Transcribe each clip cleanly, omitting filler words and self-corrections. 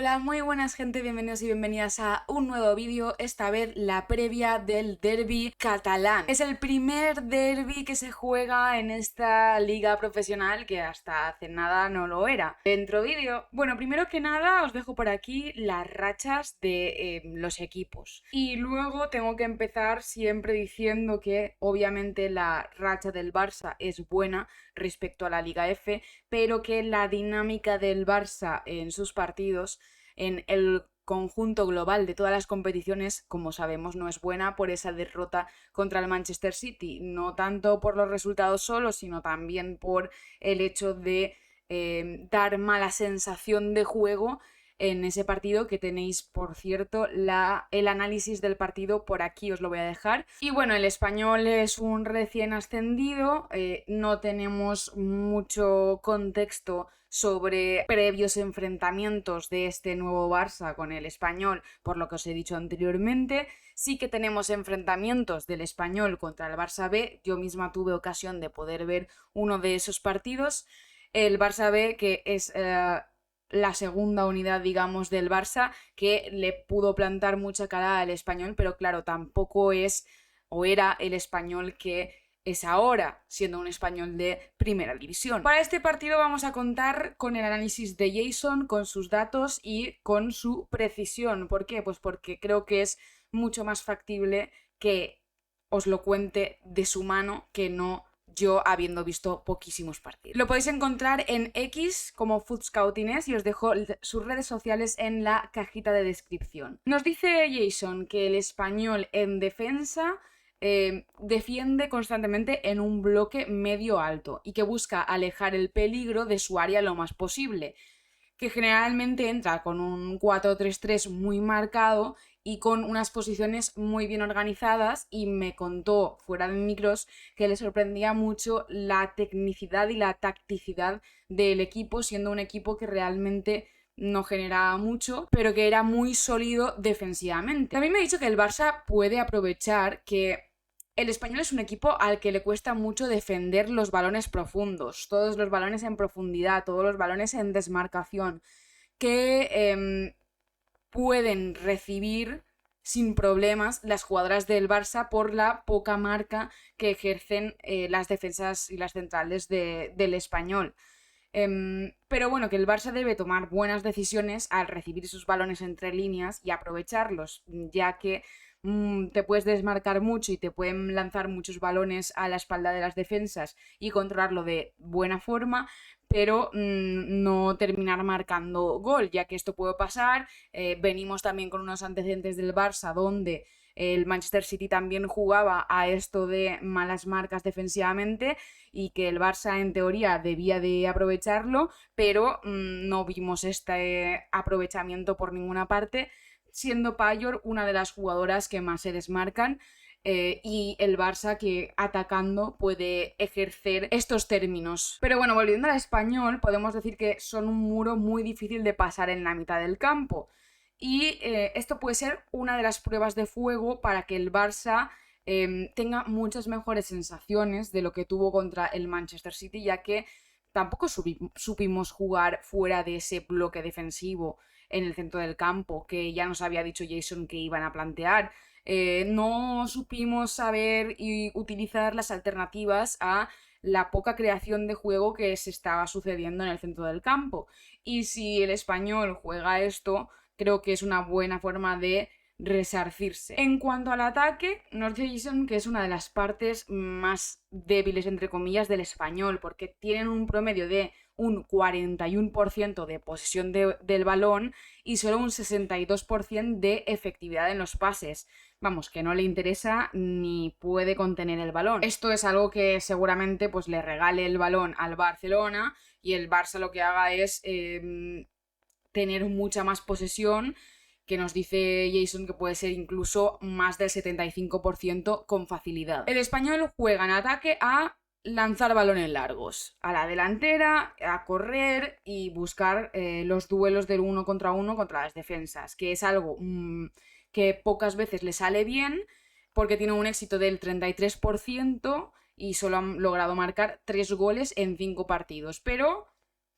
Hola, muy buenas gente, bienvenidos y bienvenidas a un nuevo vídeo, esta vez la previa del derbi catalán. Es el primer derbi que se juega en esta liga profesional que hasta hace nada no lo era. Dentro vídeo. Bueno, primero que nada os dejo por aquí las rachas de los equipos. Y luego tengo que empezar siempre diciendo que obviamente la racha del Barça es buena respecto a la Liga F, pero que la dinámica del Barça en sus partidos, en el conjunto global de todas las competiciones, como sabemos, no es buena por esa derrota contra el Manchester City, no tanto por los resultados solos, sino también por el hecho de dar mala sensación de juego en ese partido, que tenéis, por cierto, el análisis del partido por aquí, os lo voy a dejar. Y bueno, el Español es un recién ascendido, no tenemos mucho contexto sobre previos enfrentamientos de este nuevo Barça con el Español, por lo que os he dicho anteriormente. Sí que tenemos enfrentamientos del Español contra el Barça B, yo misma tuve ocasión de poder ver uno de esos partidos. El Barça B, que es la segunda unidad, digamos, del Barça, que le pudo plantar mucha cara al Español, pero claro, tampoco es o era el Español que es ahora, siendo un Español de primera división. Para este partido vamos a contar con el análisis de Jason, con sus datos y con su precisión. ¿Por qué? Pues porque creo que es mucho más factible que os lo cuente de su mano que no yo habiendo visto poquísimos partidos. Lo podéis encontrar en X como Footscoutines y os dejo sus redes sociales en la cajita de descripción. Nos dice Jason que el Español en defensa defiende constantemente en un bloque medio alto y que busca alejar el peligro de su área lo más posible, que generalmente entra con un 4-3-3 muy marcado y con unas posiciones muy bien organizadas, y me contó fuera de micros que le sorprendía mucho la tecnicidad y la tacticidad del equipo, siendo un equipo que realmente no generaba mucho, pero que era muy sólido defensivamente. También me ha dicho que el Barça puede aprovechar que el Español es un equipo al que le cuesta mucho defender los balones profundos, todos los balones en profundidad, todos los balones en desmarcación, que pueden recibir sin problemas las jugadoras del Barça por la poca marca que ejercen las defensas y las centrales del Español. Pero bueno, que el Barça debe tomar buenas decisiones al recibir esos balones entre líneas y aprovecharlos, ya que te puedes desmarcar mucho y te pueden lanzar muchos balones a la espalda de las defensas y controlarlo de buena forma, pero no terminar marcando gol, ya que esto puede pasar. Venimos también con unos antecedentes del Barça donde el Manchester City también jugaba a esto de malas marcas defensivamente y que el Barça en teoría debía de aprovecharlo, pero no vimos este aprovechamiento por ninguna parte, siendo Payor una de las jugadoras que más se desmarcan. Y el Barça que atacando puede ejercer estos términos. Pero bueno, volviendo al Español, podemos decir que son un muro muy difícil de pasar en la mitad del campo. Y esto puede ser una de las pruebas de fuego para que el Barça tenga muchas mejores sensaciones de lo que tuvo contra el Manchester City, ya que tampoco supimos jugar fuera de ese bloque defensivo en el centro del campo, que ya nos había dicho Jason que iban a plantear. No supimos saber y utilizar las alternativas a la poca creación de juego que se estaba sucediendo en el centro del campo. Y si el Español juega esto, creo que es una buena forma de resarcirse. En cuanto al ataque, nos dicen que es una de las partes más débiles, entre comillas, del Español, porque tienen un promedio de un 41% de posesión del balón y solo un 62% de efectividad en los pases. Vamos, que no le interesa ni puede contener el balón. Esto es algo que seguramente pues le regale el balón al Barcelona y el Barça lo que haga es tener mucha más posesión, que nos dice Jason que puede ser incluso más del 75% con facilidad. El Español juega en ataque a lanzar balones largos, a la delantera, a correr y buscar los duelos del uno contra las defensas, que es algo que pocas veces le sale bien porque tiene un éxito del 33% y solo han logrado marcar 3 goles en 5 partidos, pero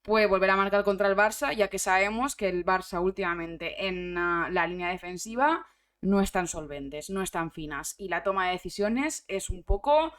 puede volver a marcar contra el Barça, ya que sabemos que el Barça últimamente en la línea defensiva no están solventes, no están finas, y la toma de decisiones es un poco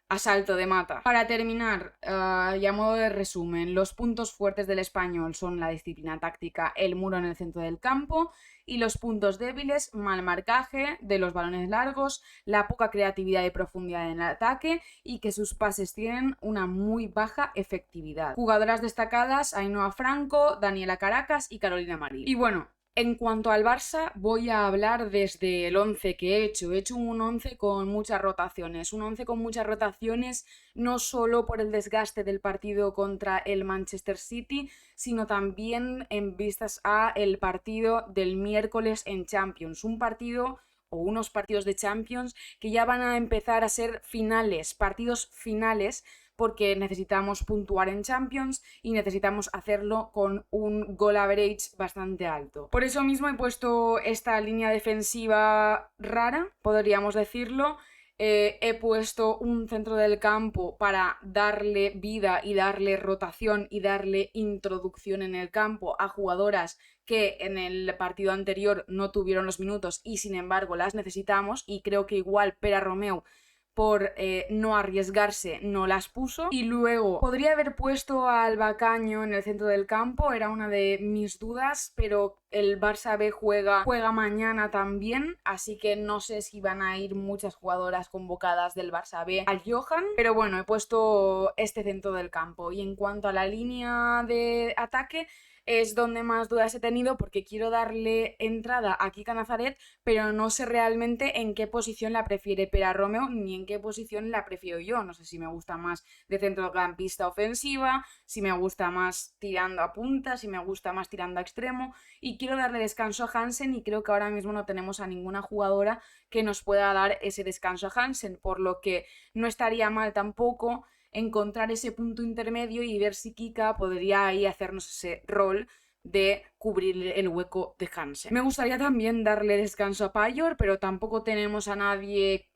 a salto de mata. Para terminar, y a modo de resumen, los puntos fuertes del Español son la disciplina táctica, el muro en el centro del campo, y los puntos débiles, mal marcaje de los balones largos, la poca creatividad y profundidad en el ataque, y que sus pases tienen una muy baja efectividad. Jugadoras destacadas: Ainhoa Franco, Daniela Caracas y Carolina Marín. Y bueno, en cuanto al Barça, voy a hablar desde el 11 que he hecho. He hecho un 11 con muchas rotaciones. Un 11 con muchas rotaciones no solo por el desgaste del partido contra el Manchester City, sino también en vistas a el partido del miércoles en Champions. Un partido o unos partidos de Champions que ya van a empezar a ser finales, partidos finales, porque necesitamos puntuar en Champions y necesitamos hacerlo con un goal average bastante alto. Por eso mismo he puesto esta línea defensiva rara, podríamos decirlo. He puesto un centro del campo para darle vida y darle rotación y darle introducción en el campo a jugadoras que en el partido anterior no tuvieron los minutos y sin embargo las necesitamos, y creo que igual Pera Romeu, por no arriesgarse, no las puso. Y luego podría haber puesto al Bacaño en el centro del campo, era una de mis dudas, pero el Barça B juega mañana también, así que no sé si van a ir muchas jugadoras convocadas del Barça B al Johan, pero bueno, he puesto este centro del campo. Y en cuanto a la línea de ataque, es donde más dudas he tenido, porque quiero darle entrada a Kika Nazaret, pero no sé realmente en qué posición la prefiere Pera Romeu ni en qué posición la prefiero yo. No sé si me gusta más de centrocampista ofensiva, si me gusta más tirando a punta, si me gusta más tirando a extremo, y quiero darle descanso a Hansen, y creo que ahora mismo no tenemos a ninguna jugadora que nos pueda dar ese descanso a Hansen, por lo que no estaría mal tampoco encontrar ese punto intermedio y ver si Kika podría ahí hacernos ese rol de cubrir el hueco de Hansen. Me gustaría también darle descanso a Payor, pero tampoco tenemos a nadie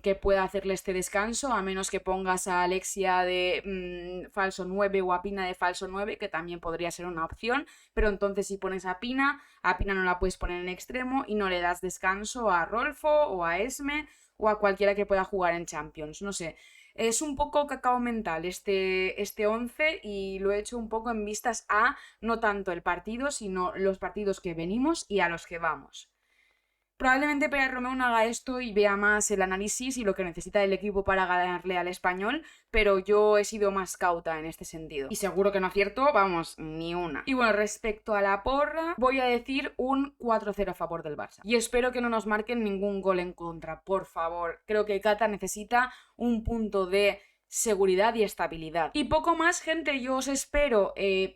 que pueda hacerle este descanso, a menos que pongas a Alexia de falso 9 o a Pina de falso 9, que también podría ser una opción, pero entonces si pones a Pina no la puedes poner en extremo y no le das descanso a Rolfo o a Esme o a cualquiera que pueda jugar en Champions. No sé. Es un poco cacao mental este 11, y lo he hecho un poco en vistas a no tanto el partido, sino los partidos que venimos y a los que vamos. Probablemente Pera Romeu no haga esto y vea más el análisis y lo que necesita el equipo para ganarle al Español, pero yo he sido más cauta en este sentido. Y seguro que no acierto, vamos, ni una. Y bueno, respecto a la porra, voy a decir un 4-0 a favor del Barça. Y espero que no nos marquen ningún gol en contra, por favor. Creo que Cata necesita un punto de seguridad y estabilidad. Y poco más, gente, yo os espero.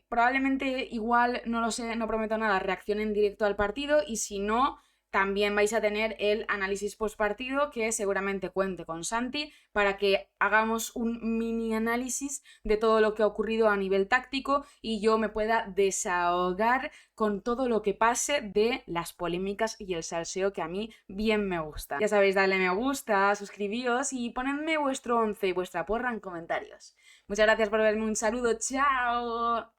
Probablemente, igual, no lo sé, no prometo nada, reacción en directo al partido, y si no, también vais a tener el análisis postpartido, que seguramente cuente con Santi para que hagamos un mini análisis de todo lo que ha ocurrido a nivel táctico y yo me pueda desahogar con todo lo que pase de las polémicas y el salseo, que a mí bien me gusta. Ya sabéis, darle me gusta, suscribíos y ponedme vuestro 11 y vuestra porra en comentarios. Muchas gracias por verme, un saludo, chao.